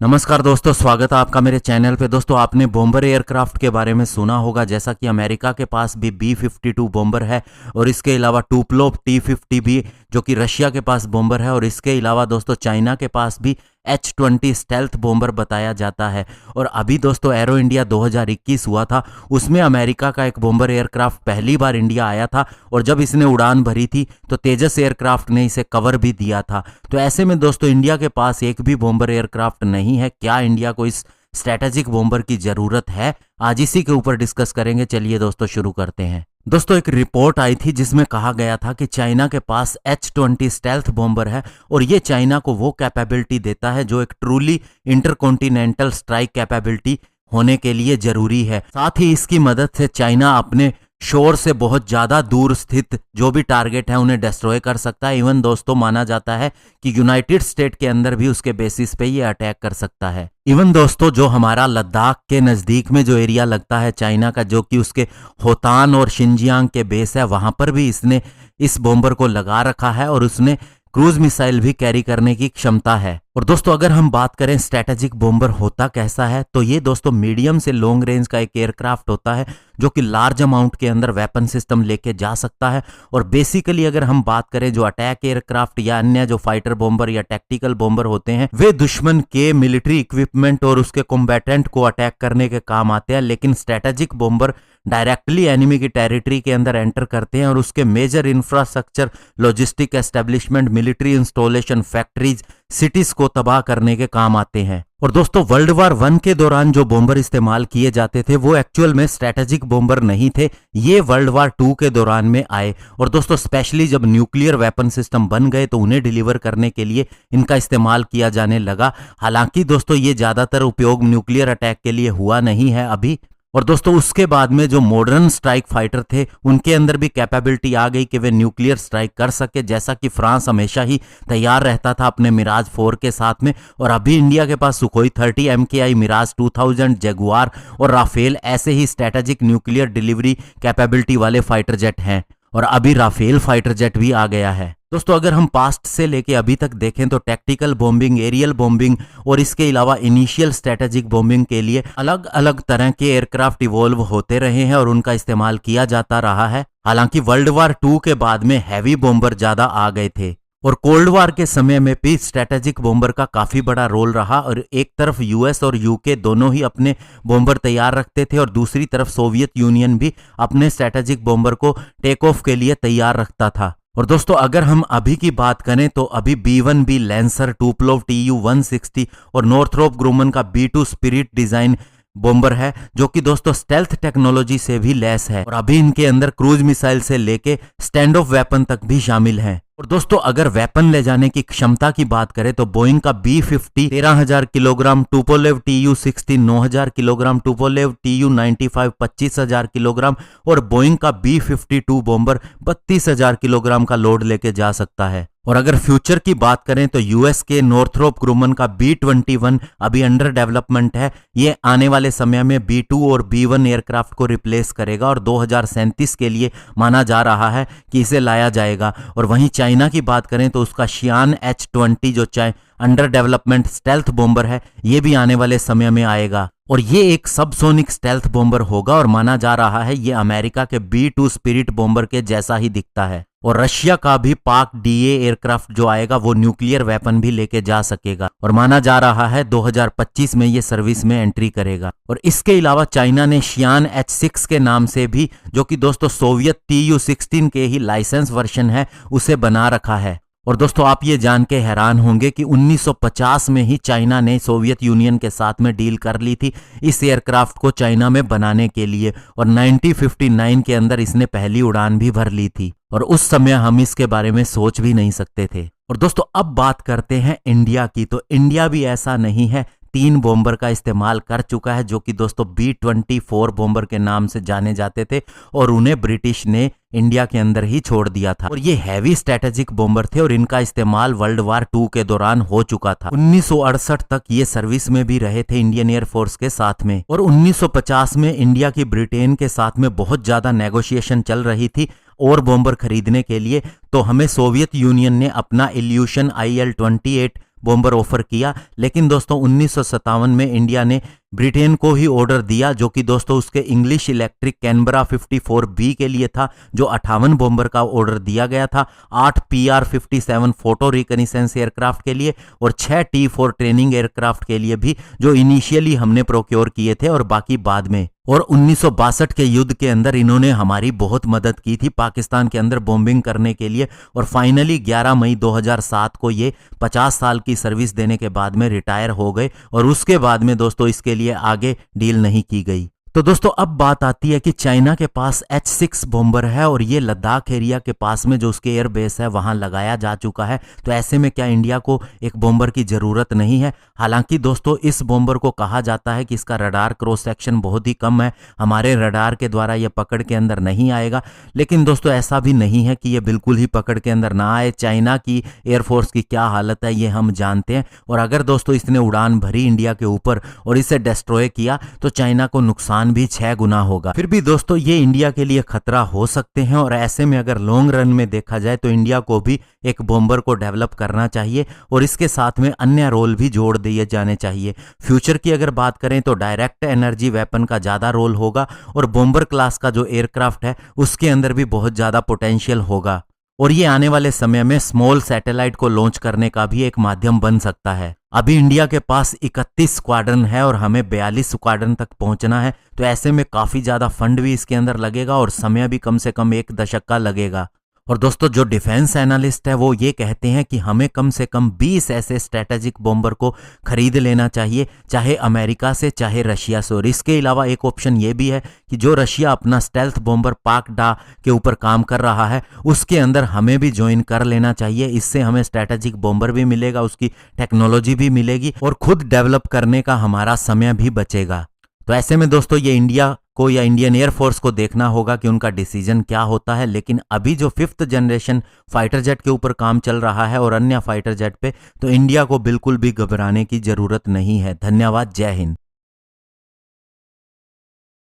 नमस्कार दोस्तों, स्वागत है आपका मेरे चैनल पे। दोस्तों, आपने बॉम्बर एयरक्राफ्ट के बारे में सुना होगा, जैसा कि अमेरिका के पास भी B-52 बॉम्बर है और इसके अलावा टुपोलेव T-50 भी जो कि रशिया के पास बॉम्बर है। और इसके अलावा दोस्तों चाइना के पास भी H-20 स्टेल्थ बॉम्बर बताया जाता है। और अभी दोस्तों एरो इंडिया 2021 हुआ था, उसमें अमेरिका का एक बॉम्बर एयरक्राफ्ट पहली बार इंडिया आया था और जब इसने उड़ान भरी थी तो तेजस एयरक्राफ्ट ने इसे कवर भी दिया था। तो ऐसे में दोस्तों इंडिया के पास एक भी बॉम्बर एयरक्राफ्ट नहीं है। क्या इंडिया को इस स्ट्रैटेजिक बॉम्बर की जरूरत है? आज इसी के ऊपर डिस्कस करेंगे। चलिए दोस्तों शुरू करते हैं। दोस्तों एक रिपोर्ट आई थी जिसमें कहा गया था कि चाइना के पास H-20 स्टेल्थ बॉम्बर है और ये चाइना को वो कैपेबिलिटी देता है जो एक ट्रूली इंटरकॉन्टिनेंटल स्ट्राइक कैपेबिलिटी होने के लिए जरूरी है। साथ ही इसकी मदद से चाइना अपने शोर से बहुत ज्यादा दूर स्थित जो भी टारगेट है उन्हें डिस्ट्रॉय कर सकता है। इवन दोस्तों माना जाता है कि यूनाइटेड स्टेट के अंदर भी उसके बेसिस पे ये अटैक कर सकता है। इवन दोस्तों जो हमारा लद्दाख के नजदीक में जो एरिया लगता है चाइना का, जो कि उसके होतान और शिनजियांग के बेस है, वहां पर भी इसने इस बॉम्बर को लगा रखा है और उसने क्रूज मिसाइल भी कैरी करने की क्षमता है। और दोस्तों अगर हम बात करें स्ट्रैटेजिक बॉम्बर होता कैसा है, तो ये दोस्तों मीडियम से लॉन्ग रेंज का एक एयरक्राफ्ट होता है जो कि लार्ज अमाउंट के अंदर वेपन सिस्टम लेके जा सकता है। और बेसिकली अगर हम बात करें जो अटैक एयरक्राफ्ट या अन्य जो फाइटर बॉम्बर या टैक्टिकल बॉम्बर होते हैं, वे दुश्मन के मिलिट्री इक्विपमेंट और उसके कॉम्बैटेंट को अटैक करने के काम आते हैं। लेकिन स्ट्रैटेजिक बॉम्बर डायरेक्टली एनिमी की टेरिटरी के अंदर एंटर करते हैं और उसके major infrastructure, logistic establishment, military installation, factories, cities को तबाह करने के काम आते हैं। और दोस्तों वर्ल्ड वार 1 के दौरान जो बॉम्बर इस्तेमाल किए जाते थे वो एक्चुअल में स्ट्रैटेजिक बॉम्बर नहीं थे, ये वर्ल्ड वार 2 के दौरान में आए। और दोस्तों स्पेशली जब न्यूक्लियर वेपन सिस्टम बन गए तो उन्हें डिलीवर करने के लिए इनका इस्तेमाल किया जाने लगा। हालांकि दोस्तों ये ज्यादातर उपयोग न्यूक्लियर अटैक के लिए हुआ नहीं है अभी। और दोस्तों उसके बाद में जो मॉडर्न स्ट्राइक फाइटर थे उनके अंदर भी कैपेबिलिटी आ गई कि वे न्यूक्लियर स्ट्राइक कर सके, जैसा कि फ्रांस हमेशा ही तैयार रहता था अपने मिराज 4 के साथ में। और अभी इंडिया के पास सुखोई 30 MKI, मिराज 2000, जगुआर और राफेल ऐसे ही स्ट्रैटेजिक न्यूक्लियर डिलीवरी कैपेबिलिटी वाले फाइटर जेट हैं। और अभी राफेल फाइटर जेट भी आ गया है। दोस्तों अगर हम पास्ट से लेके अभी तक देखें तो टैक्टिकल बॉम्बिंग, एरियल बॉम्बिंग और इसके अलावा इनिशियल स्ट्रैटेजिक बॉम्बिंग के लिए अलग अलग तरह के एयरक्राफ्ट इवॉल्व होते रहे हैं और उनका इस्तेमाल किया जाता रहा है। हालांकि वर्ल्ड वार 2 के बाद में हैवी बॉम्बर ज्यादा आ गए थे और कोल्ड वार के समय में भी स्ट्रैटेजिक बॉम्बर का काफी बड़ा रोल रहा। और एक तरफ यूएस और यूके दोनों ही अपने बॉम्बर तैयार रखते थे और दूसरी तरफ सोवियत यूनियन भी अपने स्ट्रैटेजिक बॉम्बर को टेक ऑफ के लिए तैयार रखता था। और दोस्तों अगर हम अभी की बात करें तो अभी B-1B लैंसर, टुपोलेव Tu-160 और नॉर्थरोप ग्रूमन का B-2 स्पिरिट डिजाइन बॉम्बर है जो कि दोस्तों स्टेल्थ टेक्नोलॉजी से भी लैस है। और अभी इनके अंदर क्रूज मिसाइल से लेके स्टैंड ऑफ वेपन तक भी शामिल हैं। और दोस्तों अगर वेपन ले जाने की क्षमता की बात करें तो बोइंग का B-50 13,000 kilogram, Tupolev Tu-60 9,000 kilogram, Tupolev Tu-95 25,000 kilogram और बोइंग का B-52 बॉम्बर 32,000 किलोग्राम का लोड लेके जा सकता है। और अगर फ्यूचर की बात करें तो यूएस के नॉर्थरोप ग्रूमन का B-21 अभी अंडर डेवलपमेंट है। ये आने वाले समय में B-2 और B-1 एयरक्राफ्ट को रिप्लेस करेगा और 2037 के लिए माना जा रहा है कि इसे लाया जाएगा। और वहीं चाइना की बात करें तो उसका शियान H-20 जो अंडर डेवलपमेंट स्टेल्थ बॉम्बर है, ये भी आने वाले समय में आएगा। और ये एक सबसोनिक स्टेल्थ बॉम्बर होगा और माना जा रहा है ये अमेरिका के B-2 स्पिरिट बॉम्बर के जैसा ही दिखता है। और रशिया का भी पाक DA एयरक्राफ्ट जो आएगा वो न्यूक्लियर वेपन भी लेके जा सकेगा और माना जा रहा है 2025 में ये सर्विस में एंट्री करेगा। और इसके अलावा चाइना ने शियान H-6 के नाम से भी, जो कि दोस्तों सोवियत Tu-16 के ही लाइसेंस वर्जन है, उसे बना रखा है। और दोस्तों आप ये जान के हैरान होंगे कि 1950 में ही चाइना ने सोवियत यूनियन के साथ में डील कर ली थी इस एयरक्राफ्ट को चाइना में बनाने के लिए और 1959 के अंदर इसने पहली उड़ान भी भर ली थी। और उस समय हम इसके बारे में सोच भी नहीं सकते थे। और दोस्तों अब बात करते हैं इंडिया की, तो इंडिया भी ऐसा नहीं है, 3 बॉम्बर का इस्तेमाल कर चुका है जो कि दोस्तों B-24 बॉम्बर के नाम से जाने जाते थे और उन्हें ब्रिटिश ने इंडिया के अंदर ही छोड़ दिया था। और ये हैवी स्ट्रैटेजिक बॉम्बर थे और इनका इस्तेमाल वर्ल्ड वार 2 के दौरान हो चुका था। 1968 तक ये सर्विस में भी रहे थे इंडियन एयरफोर्स के साथ में। और 1950 में इंडिया की ब्रिटेन के साथ में बहुत ज्यादा नेगोशिएशन चल रही थी और बॉम्बर खरीदने के लिए, तो हमें सोवियत यूनियन ने अपना इल्यूशन IL-28 बॉम्बर ऑफर किया, लेकिन दोस्तों 1957 में इंडिया ने ब्रिटेन को ही ऑर्डर दिया, जो कि दोस्तों उसके इंग्लिश इलेक्ट्रिक कैनबरा 54B के लिए था, जो 58 बॉम्बर का ऑर्डर दिया गया था, 8 PR-57 फोटो रिकनेसेंस एयरक्राफ्ट के लिए और 6 T-4 ट्रेनिंग एयरक्राफ्ट के लिए भी, जो इनिशियली हमने प्रोक्योर किए थे और बाकी बाद में। और 1962 के युद्ध के अंदर इन्होंने हमारी बहुत मदद की थी पाकिस्तान के अंदर बॉम्बिंग करने के लिए, और फाइनली 11 मई 2007 को ये 50 साल की सर्विस देने के बाद में रिटायर हो गए, और उसके बाद में दोस्तों इसके लिए आगे डील नहीं की गई। तो दोस्तों अब बात आती है कि चाइना के पास H-6 बॉम्बर है और ये लद्दाख एरिया के पास में जो उसके एयरबेस है वहां लगाया जा चुका है। तो ऐसे में क्या इंडिया को एक बॉम्बर की जरूरत नहीं है? हालांकि दोस्तों इस बॉम्बर को कहा जाता है कि इसका रडार क्रॉस सेक्शन बहुत ही कम है, हमारे रडार के द्वारा यह पकड़ के अंदर नहीं आएगा। लेकिन दोस्तों ऐसा भी नहीं है कि यह बिल्कुल ही पकड़ के अंदर ना आए। चाइना की एयरफोर्स की क्या हालत है ये हम जानते हैं, और अगर दोस्तों इसने उड़ान भरी इंडिया के ऊपर और इसे डिस्ट्रॉय किया तो चाइना को नुकसान भी 6 गुना होगा। फिर भी दोस्तों ये इंडिया के लिए खतरा हो सकते हैं, और ऐसे में अगर लॉन्ग रन में देखा जाए तो इंडिया को भी एक बॉम्बर को डेवलप करना चाहिए और इसके साथ में अन्य रोल भी जोड़ दिए जाने चाहिए। फ्यूचर की अगर बात करें तो डायरेक्ट एनर्जी वेपन का ज्यादा रोल होगा, और बॉम्बर क्लास का जो एयरक्राफ्ट है उसके अंदर भी बहुत ज्यादा पोटेंशियल होगा, और ये आने वाले समय में स्मॉल सैटेलाइट को लॉन्च करने का भी एक माध्यम बन सकता है। अभी इंडिया के पास 31 स्क्वाड्रन है और हमें 42 स्क्वाड्रन तक पहुंचना है, तो ऐसे में काफी ज्यादा फंड भी इसके अंदर लगेगा और समय भी कम से कम 1 दशक का लगेगा। और दोस्तों जो डिफेंस एनालिस्ट है वो ये कहते हैं कि हमें कम से कम 20 ऐसे स्ट्रेटेजिक बॉम्बर को खरीद लेना चाहिए, चाहे अमेरिका से चाहे रशिया से। और इसके अलावा एक ऑप्शन ये भी है कि जो रशिया अपना स्टेल्थ बॉम्बर पाक-डा के ऊपर काम कर रहा है उसके अंदर हमें भी ज्वाइन कर लेना चाहिए। इससे हमें स्ट्रेटेजिक बॉम्बर भी मिलेगा, उसकी टेक्नोलॉजी भी मिलेगी और खुद डेवलप करने का हमारा समय भी बचेगा। तो ऐसे में दोस्तों ये इंडिया को या इंडियन एयरफोर्स को देखना होगा कि उनका डिसीजन क्या होता है। लेकिन अभी जो 5th जनरेशन फाइटर जेट के ऊपर काम चल रहा है और अन्य फाइटर जेट पे, तो इंडिया को बिल्कुल भी घबराने की जरूरत नहीं है। धन्यवाद, जय हिंद।